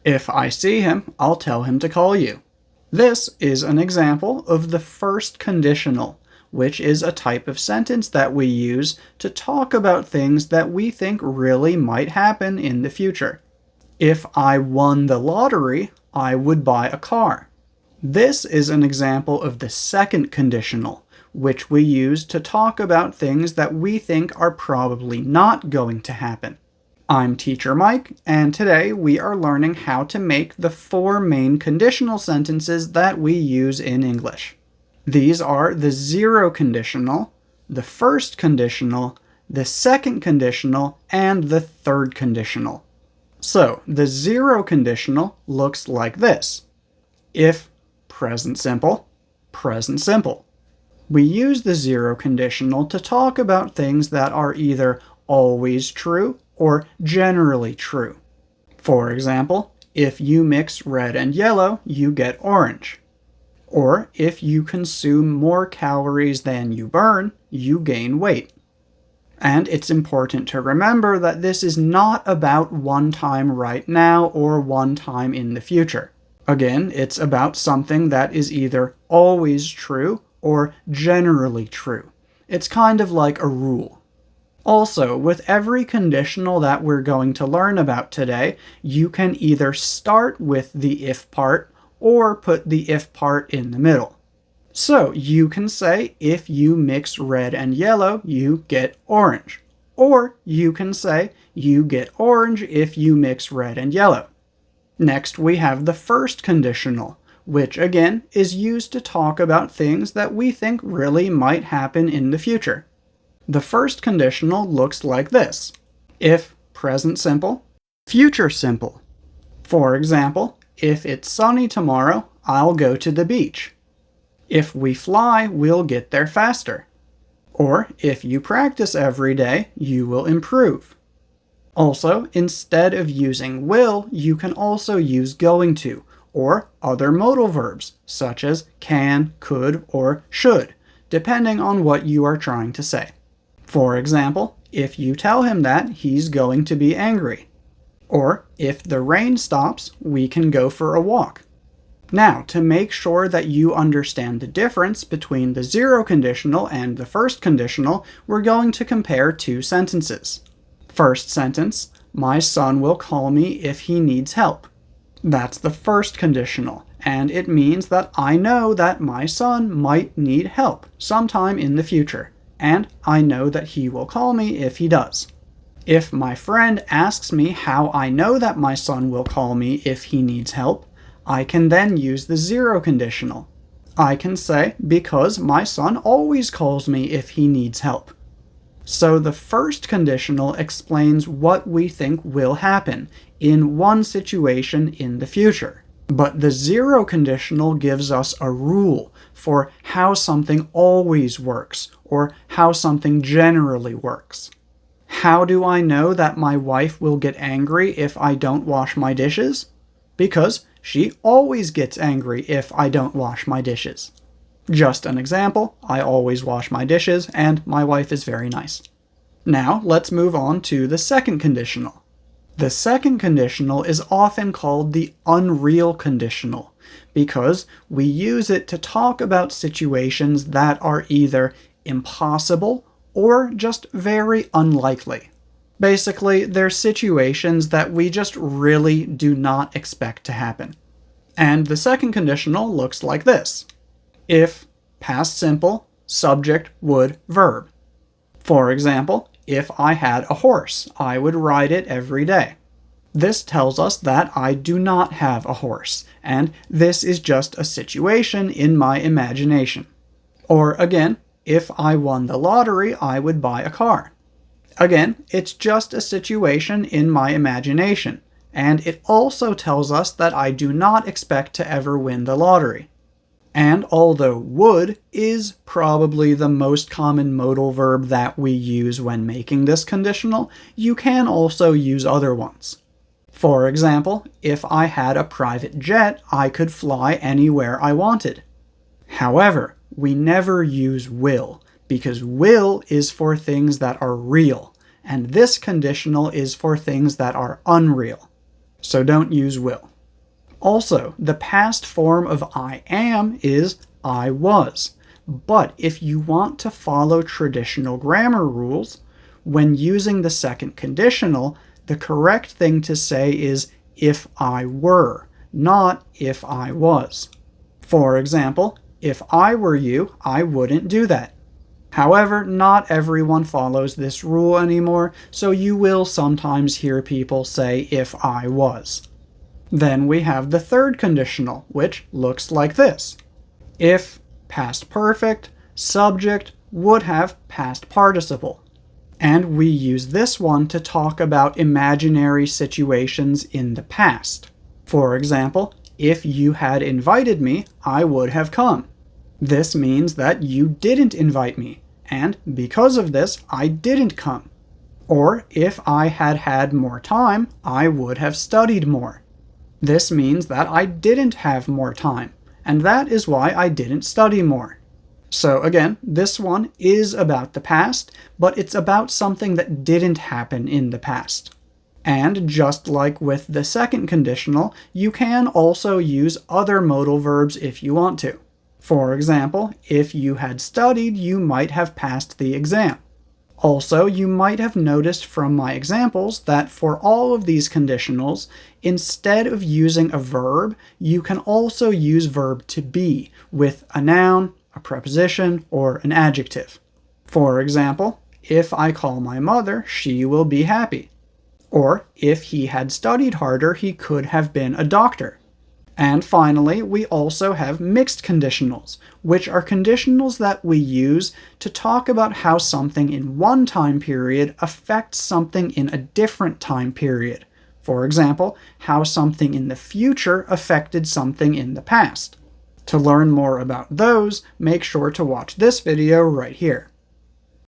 If I see him, I'll tell him to call you. This is an example of the first conditional, which is a type of sentence that we use to talk about things that we think really might happen in the future. If I won the lottery, I would buy a car. This is an example of the second conditional, which we use to talk about things that we think are probably not going to happen. I'm Teacher Mike, and today we are learning how to make the 4 main conditional sentences that we use in English. These are the zero conditional, the first conditional, the second conditional, and the third conditional. So, the zero conditional looks like this. If present simple, present simple. We use the zero conditional to talk about things that are either always true or generally true. For example, if you mix red and yellow, you get orange. Or if you consume more calories than you burn, you gain weight. And it's important to remember that this is not about one time right now or one time in the future. Again, it's about something that is either always true or generally true. It's kind of like a rule. Also, with every conditional that we're going to learn about today, you can either start with the if part or put the if part in the middle. So you can say, if you mix red and yellow, you get orange. Or you can say, you get orange if you mix red and yellow. Next, we have the first conditional, which again is used to talk about things that we think really might happen in the future. The first conditional looks like this. If present simple, future simple. For example, if it's sunny tomorrow, I'll go to the beach. If we fly, we'll get there faster. Or, if you practice every day, you will improve. Also, instead of using will, you can also use going to, or other modal verbs, such as can, could, or should, depending on what you are trying to say. For example, if you tell him that, he's going to be angry. Or, if the rain stops, we can go for a walk. Now, to make sure that you understand the difference between the zero conditional and the first conditional, we're going to compare 2 sentences. First sentence, my son will call me if he needs help. That's the first conditional, and it means that I know that my son might need help sometime in the future, and I know that he will call me if he does. If my friend asks me how I know that my son will call me if he needs help, I can then use the zero conditional. I can say, because my son always calls me if he needs help. So the first conditional explains what we think will happen in one situation in the future. But the zero conditional gives us a rule for how something always works, or how something generally works. How do I know that my wife will get angry if I don't wash my dishes? Because she always gets angry if I don't wash my dishes. Just an example, I always wash my dishes, and my wife is very nice. Now, let's move on to the second conditional. The second conditional is often called the unreal conditional, because we use it to talk about situations that are either impossible or just very unlikely. Basically, they're situations that we just really do not expect to happen. And the second conditional looks like this. If, past simple, subject, would, verb. For example, if I had a horse, I would ride it every day. This tells us that I do not have a horse, and this is just a situation in my imagination. Or again, if I won the lottery, I would buy a car. Again, it's just a situation in my imagination, and it also tells us that I do not expect to ever win the lottery. And although would is probably the most common modal verb that we use when making this conditional, you can also use other ones. For example, if I had a private jet, I could fly anywhere I wanted. However, we never use will, because will is for things that are real, and this conditional is for things that are unreal. So don't use will. Also, the past form of I am is I was. But if you want to follow traditional grammar rules, when using the second conditional, the correct thing to say is if I were, not if I was. For example, if I were you, I wouldn't do that. However, not everyone follows this rule anymore, so you will sometimes hear people say if I was. Then we have the third conditional, which looks like this. If, past perfect, subject, would have, past participle. And we use this one to talk about imaginary situations in the past. For example, if you had invited me, I would have come. This means that you didn't invite me, and because of this, I didn't come. Or if I had had more time, I would have studied more. This means that I didn't have more time, and that is why I didn't study more. So again, this one is about the past, but it's about something that didn't happen in the past. And just like with the second conditional, you can also use other modal verbs if you want to. For example, if you had studied, you might have passed the exam. Also, you might have noticed from my examples that for all of these conditionals, instead of using a verb, you can also use verb to be with a noun, a preposition, or an adjective. For example, if I call my mother, she will be happy. Or if he had studied harder, he could have been a doctor. And finally, we also have mixed conditionals, which are conditionals that we use to talk about how something in one time period affects something in a different time period. For example, how something in the future affected something in the past. To learn more about those, make sure to watch this video right here.